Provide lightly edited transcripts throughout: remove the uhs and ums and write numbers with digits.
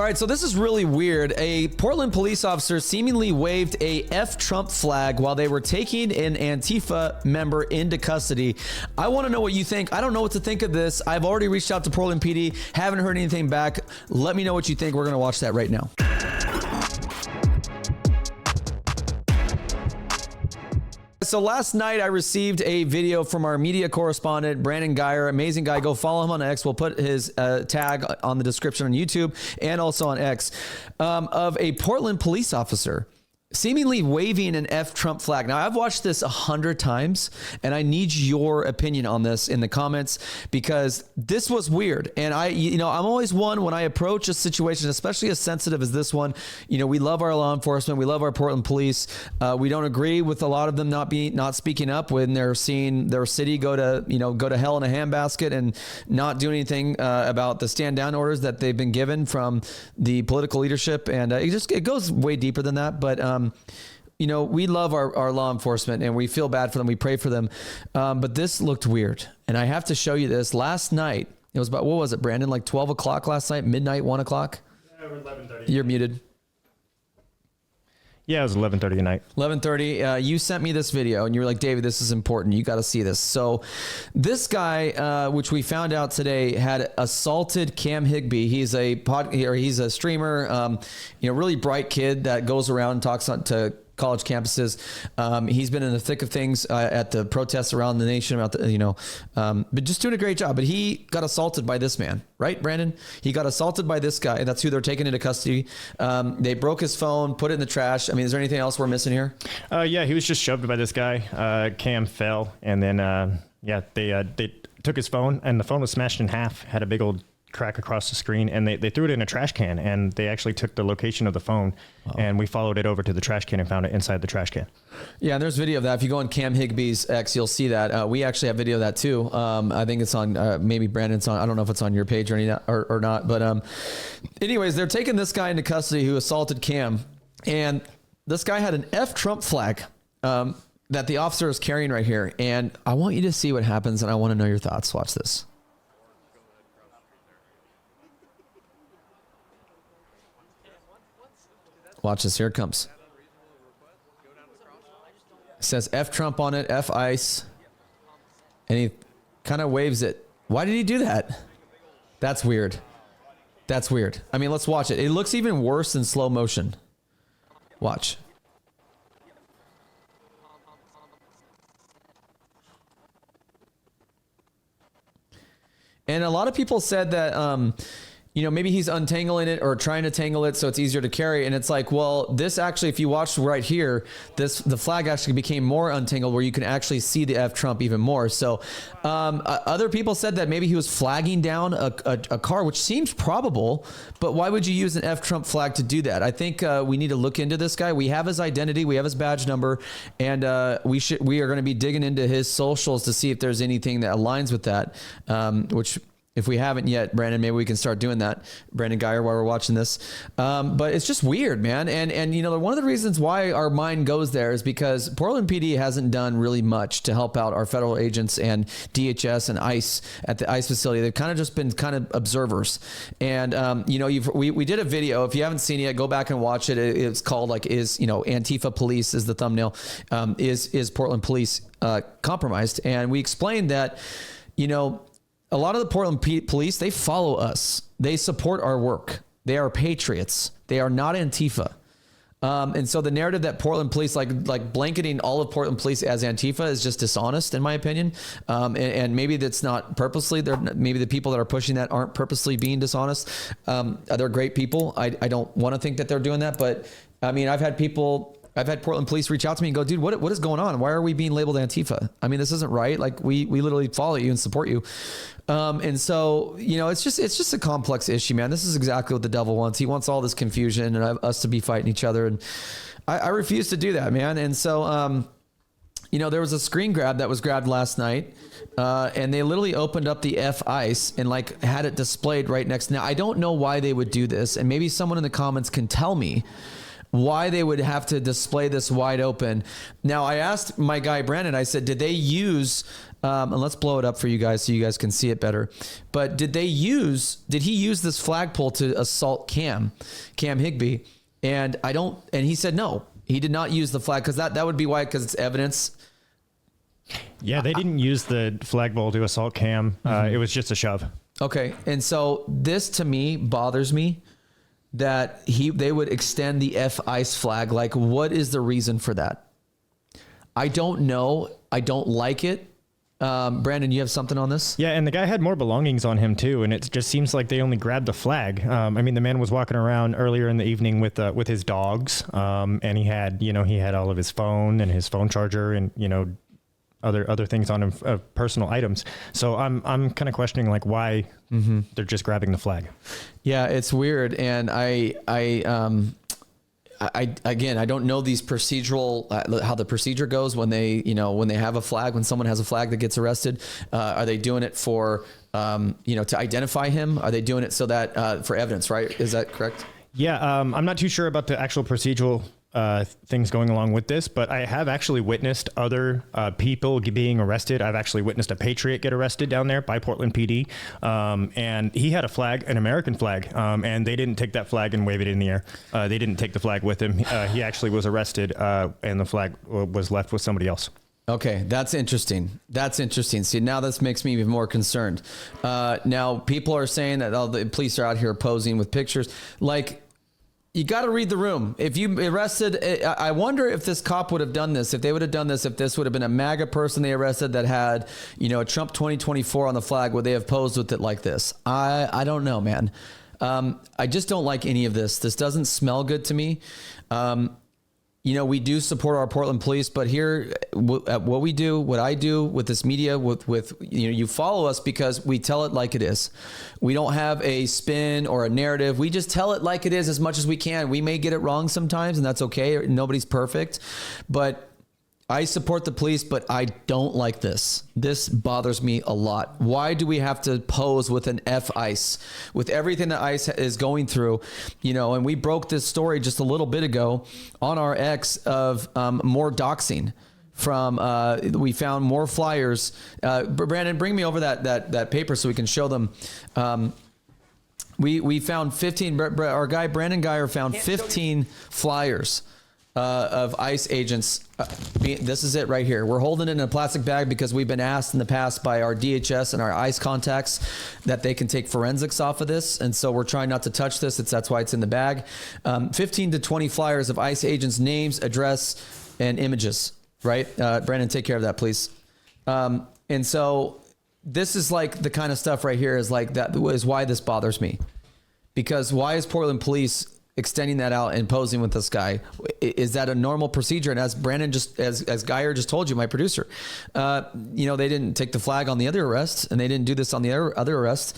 right, so this is really weird. A Portland police officer seemingly waved a F Trump flag while they were taking an Antifa member into custody. I want to know what you think. I don't know what to think of this. I've already reached out to Portland PD, haven't heard anything back. Let me know what you think. We're going to watch that right now. So last night I received a video from our media correspondent, Brandon Geyer, amazing guy. Go follow him on X. We'll put his tag on the description on YouTube and also on X, of a Portland police officer seemingly waving an F Trump flag. Now, I've watched this 100 times, and I need your opinion on this in the comments because this was weird. And I'm always one when I approach a situation, especially as sensitive as this one. We love our law enforcement. We love our Portland police. We don't agree with a lot of them not speaking up when they're seeing their city go to hell in a handbasket and not do anything about the stand down orders that they've been given from the political leadership. And it goes way deeper than that. But we love our law enforcement and we feel bad for them. We pray for them. But this looked weird. And I have to show you this. Last night, it was about, what was it, Brandon? Like 12 o'clock last night, midnight, 1 o'clock? Yeah, 11:30. You're muted. Yeah, it was 11:30 at night. 11:30. You sent me this video and you were like, David, this is important. You got to see this. So this guy, which we found out today, had assaulted Cam Higbee. He's a streamer, really bright kid that goes around and talks to college campuses. He's been in the thick of things at the protests around the nation about but just doing a great job. But he got assaulted by this man, right, Brandon? He got assaulted by this guy. That's who they're taking into custody. They broke his phone, put it in the trash. I mean, is there anything else we're missing here? Yeah, he was just shoved by this guy. Cam fell, and then they took his phone, and the phone was smashed in half. Had a big old crack across the screen, and they threw it in a trash can, and they actually took the location of the phone. Wow. And we followed it over to the trash can and found it inside the trash can. Yeah, and there's video of that. If you go on Cam Higbee's X, you'll see that. We actually have video of that too. I think it's on, maybe Brandon's on, I don't know if it's on your page or not, but anyways, they're taking this guy into custody who assaulted Cam, and this guy had an F Trump flag that the officer is carrying right here, and I want you to see what happens, and I want to know your thoughts. Watch this. Watch this. Here it comes. It says F Trump on it, F ICE. And he kind of waves it. Why did he do that? That's weird. That's weird. I mean, let's watch it. It looks even worse in slow motion. Watch. And a lot of people said that, maybe he's untangling it or trying to tangle it so it's easier to carry. And it's like, well, this actually, if you watch right here, the flag actually became more untangled where you can actually see the F Trump even more. So other people said that maybe he was flagging down a car, which seems probable, but why would you use an F Trump flag to do that? I think we need to look into this guy. We have his identity, we have his badge number, and we are going to be digging into his socials to see if there's anything that aligns with that, which, if we haven't yet, Brandon, maybe we can start doing that. Brandon Geyer, while we're watching this. But it's just weird, man. And one of the reasons why our mind goes there is because Portland PD hasn't done really much to help out our federal agents and DHS and ICE at the ICE facility. They've kind of just been kind of observers. And, we did a video. If you haven't seen it yet, go back and watch it. It's called Antifa Police is the thumbnail. Is Portland Police compromised? And we explained that, a lot of the Portland police, they follow us. They support our work. They are patriots. They are not Antifa. And so the narrative that Portland police, like blanketing all of Portland police as Antifa, is just dishonest, in my opinion. And maybe that's not purposely. Maybe the people that are pushing that aren't purposely being dishonest. They're great people. I don't want to think that they're doing that. But I mean, I've had Portland police reach out to me and go, dude, what is going on? Why are we being labeled Antifa? I mean, this isn't right. Like we literally follow you and support you. And so, it's just a complex issue, man. This is exactly what the devil wants. He wants all this confusion and us to be fighting each other. And I refuse to do that, man. And so, there was a screen grab that was grabbed last night, and they literally opened up the F ICE and had it displayed right next. Now, I don't know why they would do this. And maybe someone in the comments can tell me why they would have to display this wide open. Now, I asked my guy, Brandon, I said, did they use And let's blow it up for you guys so you guys can see it better. But did he use this flagpole to assault Cam Higbee? And he said no, he did not use the flag, because that would be why, because it's evidence. Yeah, they didn't use the flagpole to assault Cam. It was just a shove. Okay. And so this to me bothers me, that they would extend the F-ICE flag. Like, what is the reason for that? I don't know. I don't like it. Brandon, you have something on this? Yeah, and the guy had more belongings on him too, and it just seems like they only grabbed the flag. I mean, the man was walking around earlier in the evening with his dogs, and he had all of his phone and his phone charger, and other things on him, personal items. So I'm kind of questioning, like, why they're just grabbing the flag. Yeah, it's weird, and I don't know these procedural, how the procedure goes when they have a flag, when someone has a flag that gets arrested. Are they doing it for, to identify him? Are they doing it so that, for evidence, right? Is that correct? Yeah. I'm not too sure about the actual procedural things going along with this, but I have actually witnessed other people being arrested. I've actually witnessed a patriot get arrested down there by Portland PD, and he had a flag, an American flag, and they didn't take that flag and wave it in the air. They didn't take the flag with him. He actually was arrested, and the flag was left with somebody else. Okay, that's interesting. See, now this makes me even more concerned. Now, people are saying that the police are out here posing with pictures. Like, you got to read the room. If you arrested, I wonder if this cop would have done this, if they would have done this, if this would have been a MAGA person they arrested that had, a Trump 2024 on the flag, would they have posed with it like this? I don't know, man. I just don't like any of this. This doesn't smell good to me. We do support our Portland police, but here, what we do, what I do with this media, with you follow us because we tell it like it is. We don't have a spin or a narrative. We just tell it like it is as much as we can. We may get it wrong sometimes, and that's okay. Nobody's perfect, but I support the police, but I don't like this. This bothers me a lot. Why do we have to pose with an F-ICE? With everything that ICE is going through, and we broke this story just a little bit ago on our X of more doxing. We found more flyers. Brandon, bring me over that paper so we can show them. We found 15, our guy, Brandon Geyer, found 15 flyers of ICE agents. This is it right here. We're holding it in a plastic bag because we've been asked in the past by our DHS and our ICE contacts that they can take forensics off of this. And so we're trying not to touch this. That's why it's in the bag. 15 to 20 flyers of ICE agents' names, address, and images, right? Brandon, take care of that, please. And so this is like the kind of stuff right here is like that is why this bothers me. Because why is Portland police extending that out and posing with this guy? Is that a normal procedure? And as Brandon as Geyer just told you, my producer, they didn't take the flag on the other arrests, and they didn't do this on the other arrests.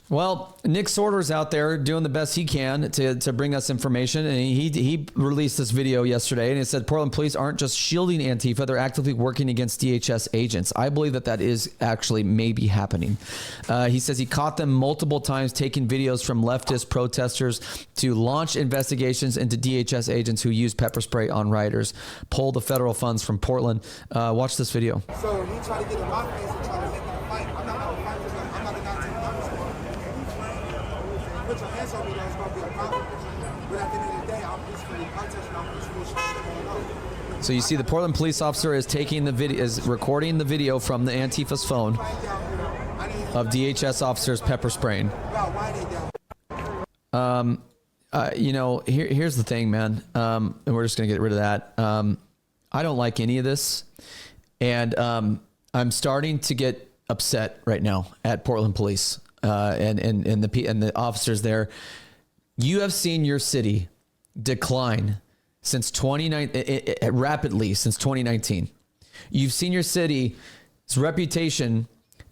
Well, Nick Sorter's out there doing the best he can to bring us information. And he released this video yesterday, and it said Portland police aren't just shielding Antifa, they're actively working against DHS agents. I believe that is actually maybe happening. He says he caught them multiple times taking videos from leftist protesters to launch investigations into DHS agents who use pepper spray on rioters, pull the federal funds from Portland. Watch this video. So he tried to get in my face and try to make me fight. I'm not going to fight with him. I'm not a guy to put your hands on me, that's going to be a problem. But at the end of the day, I'm peacefully protesting. I'm peacefully showing them. So you see the Portland police officer is recording the video from the Antifa's phone of DHS officers pepper spraying. Here's the thing, man. And we're just going to get rid of that. I don't like any of this. And I'm starting to get upset right now at Portland police and the officers there. You have seen your city decline since rapidly since 2019. You've seen your city's reputation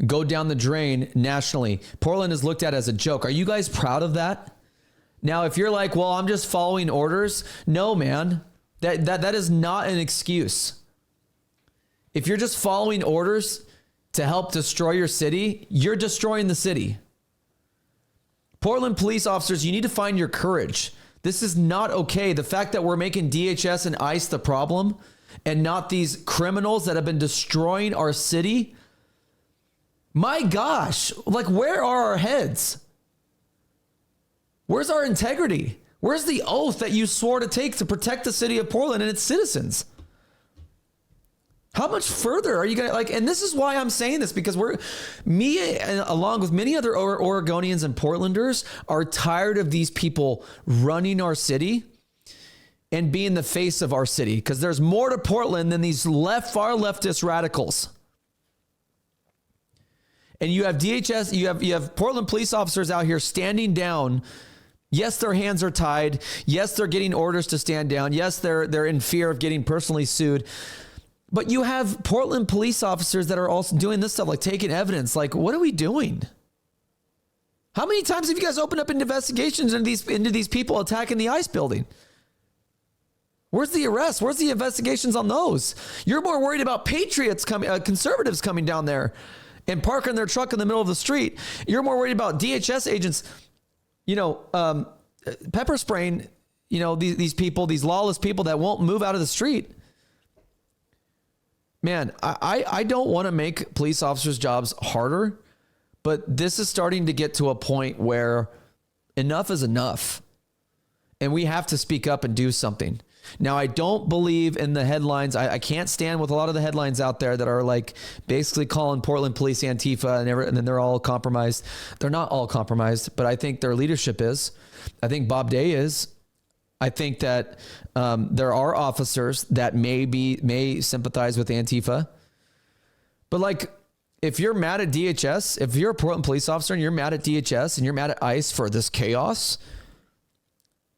go down the drain nationally. Portland is looked at as a joke. Are you guys proud of that? Now, if you're like, well, I'm just following orders. No, man, that is not an excuse. If you're just following orders to help destroy your city, you're destroying the city. Portland police officers, you need to find your courage. This is not okay. The fact that we're making DHS and ICE the problem and not these criminals that have been destroying our city, My gosh, like, where are our heads? Where's our integrity? Where's the oath that you swore to take to protect the city of Portland and its citizens? How much further are you going to, like, and this is why I'm saying this, because me, along with many other Oregonians and Portlanders, are tired of these people running our city and being the face of our city, because there's more to Portland than these far leftist radicals. And you have DHS, you have Portland police officers out here standing down. Yes, their hands are tied. Yes, they're getting orders to stand down. Yes, they're in fear of getting personally sued. But you have Portland police officers that are also doing this stuff, like taking evidence. Like, what are we doing? How many times have you guys opened up investigations into these people attacking the ICE building? Where's the arrest? Where's the investigations on those? You're more worried about patriots conservatives coming down there and parking their truck in the middle of the street. You're more worried about DHS agents, pepper spraying, these people, these lawless people that won't move out of the street. Man, I don't want to make police officers' jobs harder, but this is starting to get to a point where enough is enough, and we have to speak up and do something. Now, I don't believe in the headlines. I can't stand with a lot of the headlines out there that are like basically calling Portland police Antifa and then they're all compromised. They're not all compromised, but I think their leadership is. I think Bob Day is. I think that there are officers that may sympathize with Antifa. But like, if you're mad at DHS, if you're a Portland police officer and you're mad at DHS and you're mad at ICE for this chaos,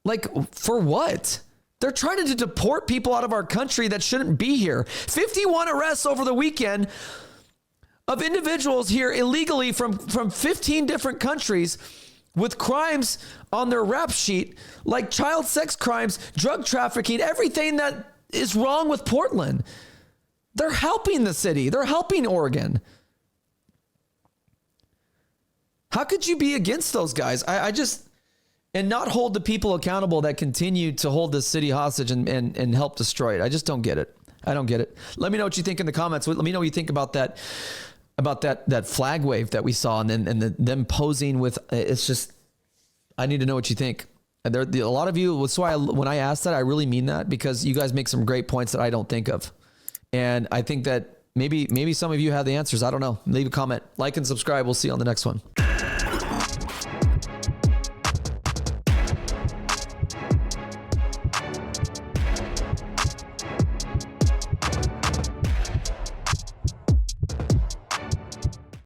like, for what? They're trying to deport people out of our country that shouldn't be here. 51 arrests over the weekend of individuals here illegally from 15 different countries with crimes on their rap sheet, like child sex crimes, drug trafficking, everything that is wrong with Portland. They're helping the city. They're helping Oregon. How could you be against those guys? And not hold the people accountable that continue to hold this city hostage and help destroy it. I just don't get it. I don't get it. Let me know what you think in the comments. Let me know what you think about that flag wave that we saw and them posing with. It's just, I need to know what you think. And a lot of you, that's why when I ask that, I really mean that, because you guys make some great points that I don't think of. And I think that maybe some of you have the answers. I don't know. Leave a comment, like, and subscribe. We'll see you on the next one.